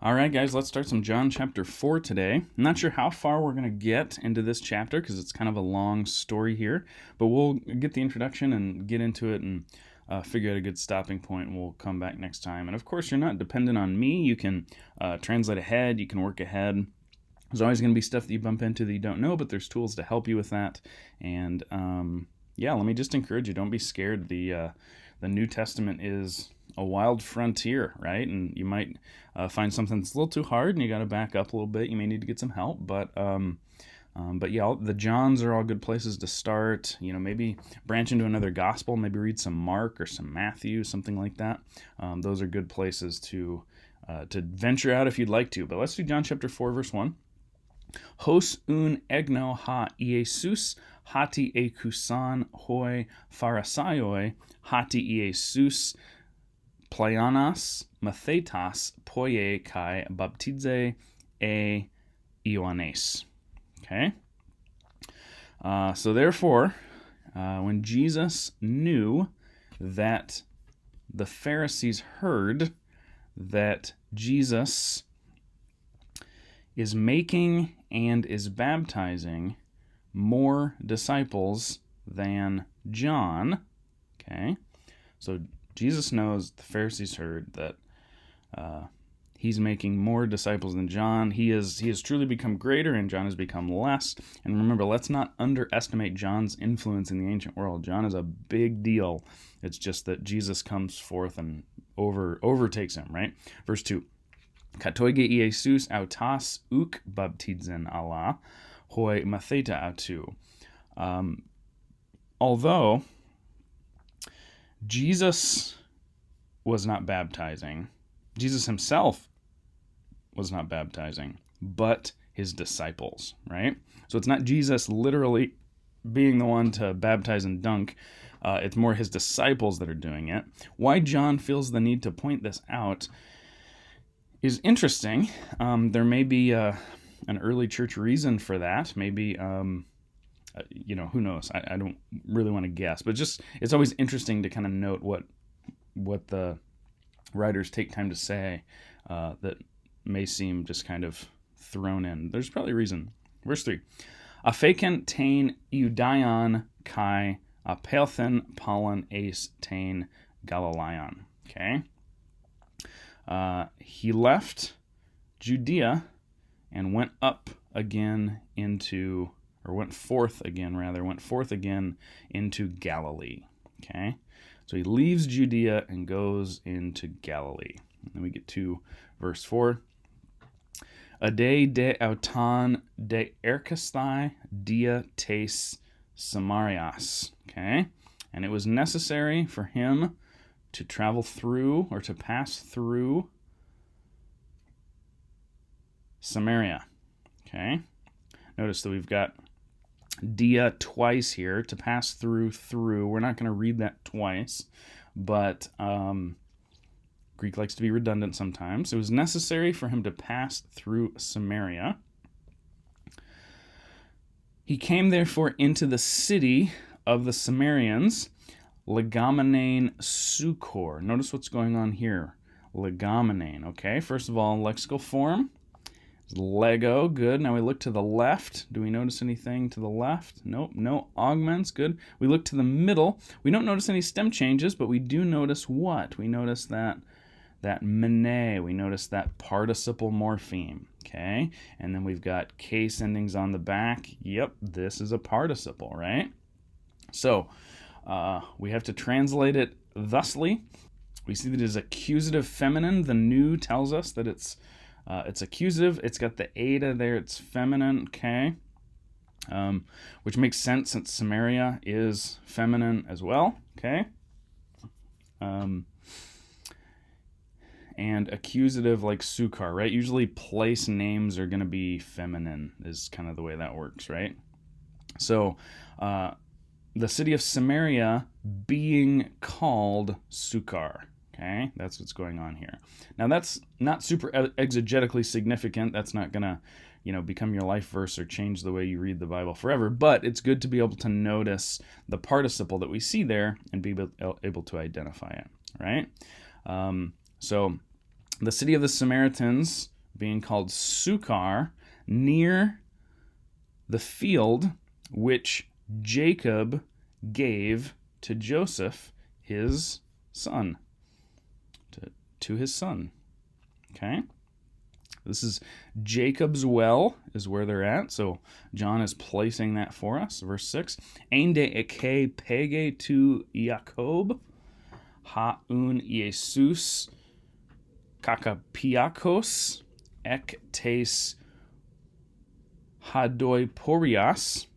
All right, guys, let's start some John chapter 4 today. I'm not sure how far we're going to get into this chapter because it's kind of a long story here, but we'll get the introduction and get into it and figure out a good stopping point, and we'll come back next time. And of course, you're not dependent on me. You can translate ahead, you can work ahead. There's always going to be stuff that you bump into that you don't know, but there's tools to help you with that. And let me just encourage you, don't be scared. The New Testament is a wild frontier, right? And you might find something that's a little too hard and you got to back up a little bit. You may need to get some help, but the Johns are all good places to start. Maybe branch into another gospel, maybe read some Mark or some Matthew, something like that. Those are good places to venture out if you'd like to. But let's do John chapter 4, verse 1. Hos un egno ha Iesus hati ekusan hoi pharisaioi hati Iesus Plaianas mathetas poie kai baptize e Ioannes. Okay? So therefore, when Jesus knew that the Pharisees heard that Jesus is making and is baptizing more disciples than John, okay? So Jesus knows the Pharisees heard that he's making more disciples than John. He has truly become greater, and John has become less. And remember, let's not underestimate John's influence in the ancient world. John is a big deal. It's just that Jesus comes forth and overtakes him, right? Verse 2. Katoige Iesus autas uk baptizen Allah, hoi matheta autu. Although Jesus was not baptizing, Jesus himself was not baptizing, but his disciples, right? So it's not Jesus literally being the one to baptize and dunk. It's more his disciples that are doing it. Why John feels the need to point this out is interesting. There may be an early church reason for that. Maybe, who knows? I don't really want to guess, but just it's always interesting to kind of note what the writers take time to say that may seem just kind of thrown in. There's probably a reason. Verse 3. Afeken tain Iudaion kai apelthen pollen ace tain Galileon. Okay. He left Judea and went forth again into Galilee. Okay, so he leaves Judea and goes into Galilee. And then we get to verse 4. Ade de auton de erkasthai dia tes Samarias. Okay, and it was necessary for him to travel through or to pass through Samaria. Okay. Notice that we've got dia twice here, to pass through. We're not going to read that twice, but Greek likes to be redundant sometimes. It was necessary for him to pass through Samaria. He came therefore into the city of the Samaritans, Legomenain Sucor. Notice what's going on here. Legomenain. Okay, first of all, lexical form. Lego, good. Now we look to the left. Do we notice anything to the left? Nope, no augments, good. We look to the middle. We don't notice any stem changes, but we do notice what? We notice that mene. We notice that participle morpheme. Okay, and then we've got case endings on the back. Yep, this is a participle, right? So, we have to translate it thusly. We see that it is accusative feminine. The New tells us that it's accusative. It's got the eta there. It's feminine. Okay, which makes sense since Samaria is feminine as well. Okay, and accusative like sukar, right? Usually place names are going to be feminine is kind of the way that works, right? So, the city of Samaria being called Sukar. Okay, that's what's going on here. Now, that's not super exegetically significant. That's not going to, become your life verse or change the way you read the Bible forever. But it's good to be able to notice the participle that we see there and be able to identify it, right? So The city of the Samaritans being called Sychar, near the field which Jacob gave to Joseph, his son, to his son. Okay? This is Jacob's well is where they're at. So John is placing that for us. Verse 6. Einde eke pege tu Jacob, ha un Jesus kakapiakos, ek tes hadoi porias,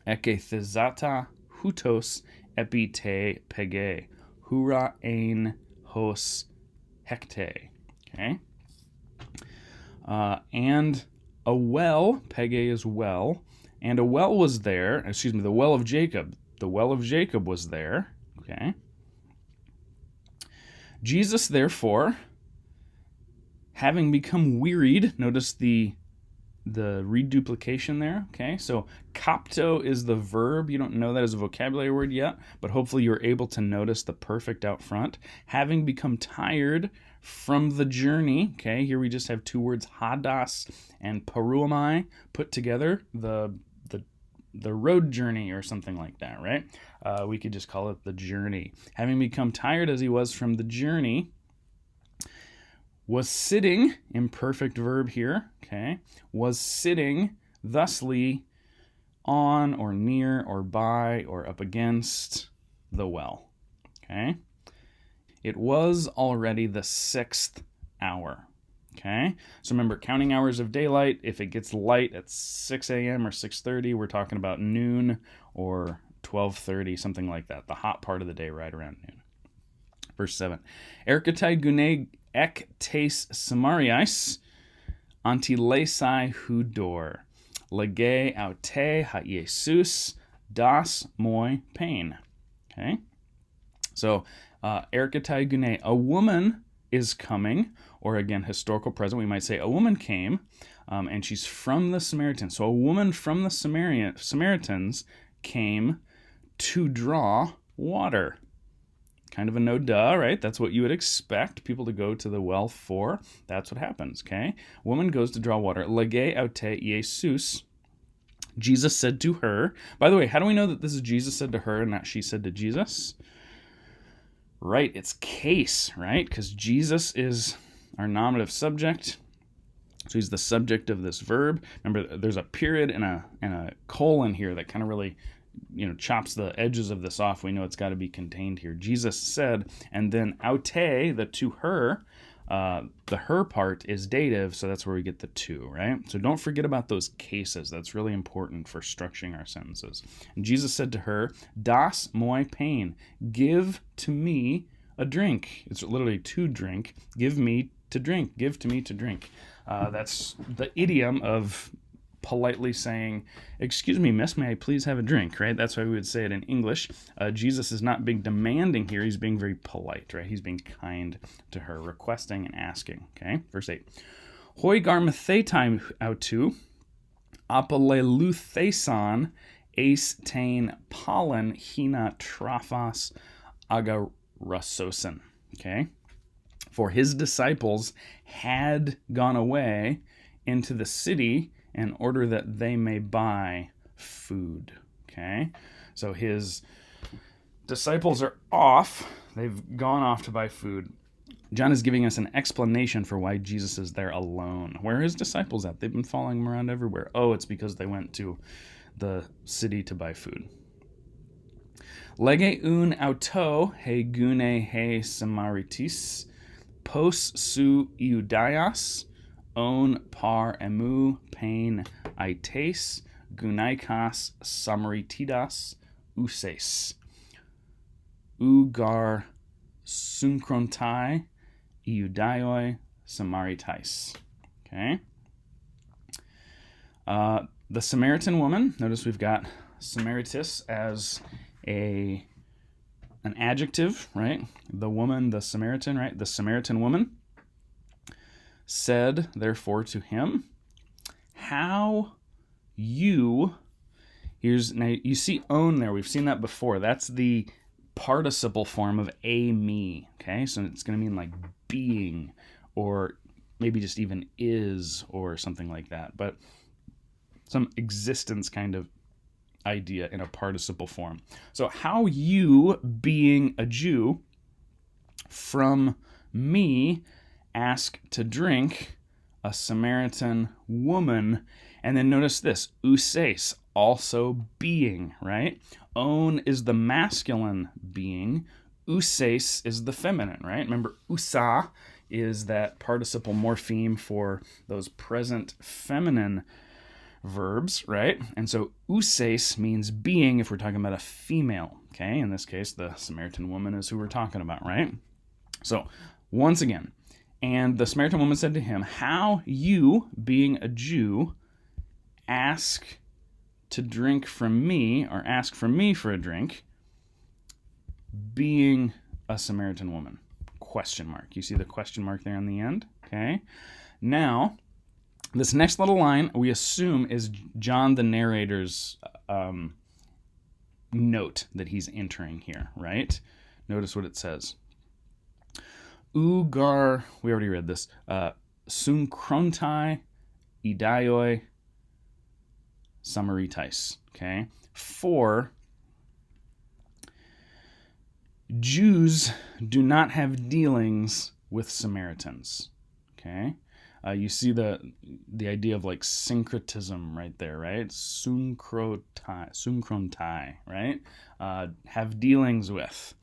eke thezata hutos epi te pege, hura ein hos hekte. Okay? And a well, pege is well, and a well was there, the well of Jacob. The well of Jacob was there, okay? Jesus, therefore, having become wearied, notice the reduplication there, okay? So kapto is the verb. You don't know that as a vocabulary word yet, but hopefully you're able to notice the perfect out front. Having become tired from the journey, okay? Here we just have two words, hadas and paruamai, put together, the road journey or something like that, right? We could just call it the journey. Having become tired as he was from the journey, was sitting, imperfect verb here, okay, was sitting thusly on or near or by or up against the well, okay? It was already the 6th hour, okay? So remember, counting hours of daylight, if it gets light at 6 a.m. or 6:30, we're talking about noon or 12:30, something like that, the hot part of the day right around noon. Verse 7, Erkatai gune ek tes samariais antilesai hudor lege aute ha Jesus das moi pain. Okay, so erkatai gune, a woman is coming, or again historical present, we might say a woman came, and she's from the Samaritans. So a woman from the Samaritans came to draw water. Kind of a no duh, right? That's what you would expect people to go to the well for. That's what happens, okay? Woman goes to draw water. Lege aute Jesus. Jesus said to her. By the way, how do we know that this is Jesus said to her and not she said to Jesus? Right, it's case, right? Because Jesus is our nominative subject. So he's the subject of this verb. Remember, there's a period and a colon here that kind of really chops the edges of this off. We know it's got to be contained here. Jesus said, and then aute, the to her, the her part is dative, so that's where we get the to, right? So don't forget about those cases. That's really important for structuring our sentences. And Jesus said to her, das moi pain, give to me a drink. It's literally to drink. Give me to drink. Give to me to drink. That's the idiom of politely saying, excuse me, miss, may I please have a drink, right? That's why we would say it in English. Jesus is not being demanding here. He's being very polite, right? He's being kind to her, requesting and asking, okay? Verse 8. Hoi garmathetai autu, apaleluthesan, ace tain pollen hina trafas agarasosen, okay? For his disciples had gone away into the city in order that they may buy food, okay? So his disciples are off. They've gone off to buy food. John is giving us an explanation for why Jesus is there alone. Where are his disciples at? They've been following him around everywhere. Oh, it's because they went to the city to buy food. Lege un auto he gune he samaritis pos su iudaias on par emu pain aites gunaikas samaritidas uses ugar synkrontai iudaioi samaritais. Okay. The Samaritan woman, notice we've got Samaritis as an adjective, right? The woman, the Samaritan, right? The Samaritan woman said, therefore, to him, how now you see own there. We've seen that before. That's the participle form of a me, okay? So it's going to mean like being or maybe just even is, or something like that. But some existence kind of idea in a participle form. So how you, being a Jew, from me ask to drink a Samaritan woman. And then notice this, ouses, also being, right? On is the masculine being, ouses is the feminine, right? Remember, ousa is that participle morpheme for those present feminine verbs, right? And so ouses means being if we're talking about a female, okay? In this case, the Samaritan woman is who we're talking about, right? So, once again, and the Samaritan woman said to him, how you, being a Jew, ask to drink from me, or ask from me for a drink, being a Samaritan woman? Question mark. You see the question mark there on the end? Okay. Now, this next little line we assume is John the narrator's note that he's entering here, right? Notice what it says. Ugar, we already read this, sunkrontai idaioi samaritais, okay? For Jews do not have dealings with Samaritans, okay? You see the idea of like syncretism right there, right? Sunkrontai, right? Have dealings with.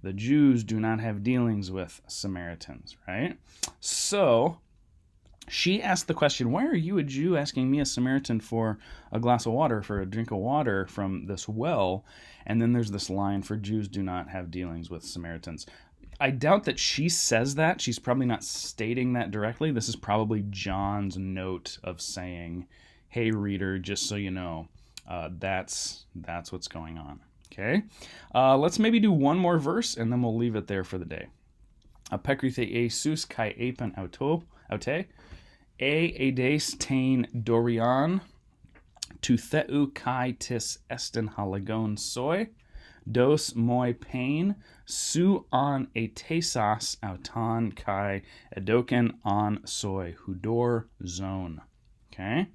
The Jews do not have dealings with Samaritans, right? So she asked the question, why are you, a Jew, asking me, a Samaritan, for a glass of water, for a drink of water from this well? And then there's this line, for Jews do not have dealings with Samaritans. I doubt that she says that. She's probably not stating that directly. This is probably John's note of saying, hey, reader, just so you know, that's what's going on. Okay, let's maybe do one more verse, and then we'll leave it there for the day. Apekrithe Jesus kai epen aute, edes tain dorian, tu theu kai tis esten halagon soi, dos moi pain, su on etesas autan kai edoken on soi, hudor zone. Okay,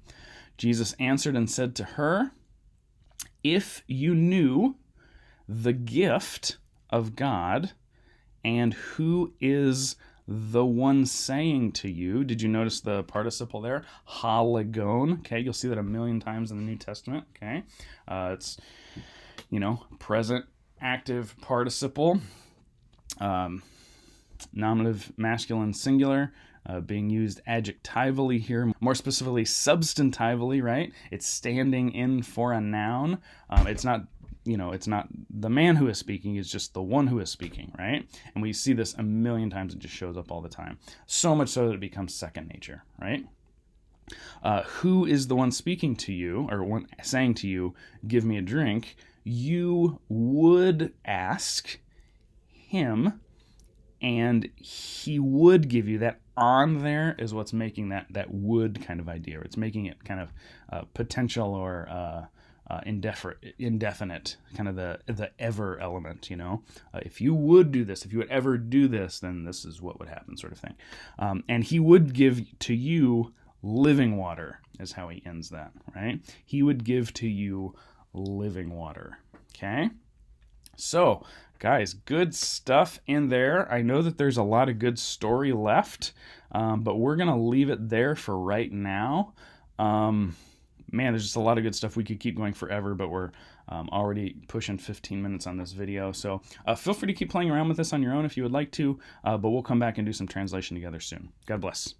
Jesus answered and said to her, if you knew the gift of God and who is the one saying to you. Did you notice the participle there? Halagon. Okay, you'll see that a million times in the New Testament. Okay, it's, present active participle, nominative masculine singular, being used adjectively here, more specifically substantively, right? It's standing in for a noun. It's not the man who is speaking, is just the one who is speaking, right? And we see this a million times. It just shows up all the time. So much so that it becomes second nature, right? Who is the one speaking to you, or one saying to you, give me a drink? You would ask him, and he would give you. That on there is what's making that would kind of idea. It's making it kind of potential or indefinite, kind of the ever element, if you would do this, if you would ever do this, then this is what would happen, sort of thing. And he would give to you living water, is how he ends that, right? He would give to you living water. Okay, so guys, good stuff in there. I know that there's a lot of good story left, but we're gonna leave it there for right now. Man, there's just a lot of good stuff. We could keep going forever, but we're already pushing 15 minutes on this video. So feel free to keep playing around with this on your own if you would like to, but we'll come back and do some translation together soon. God bless.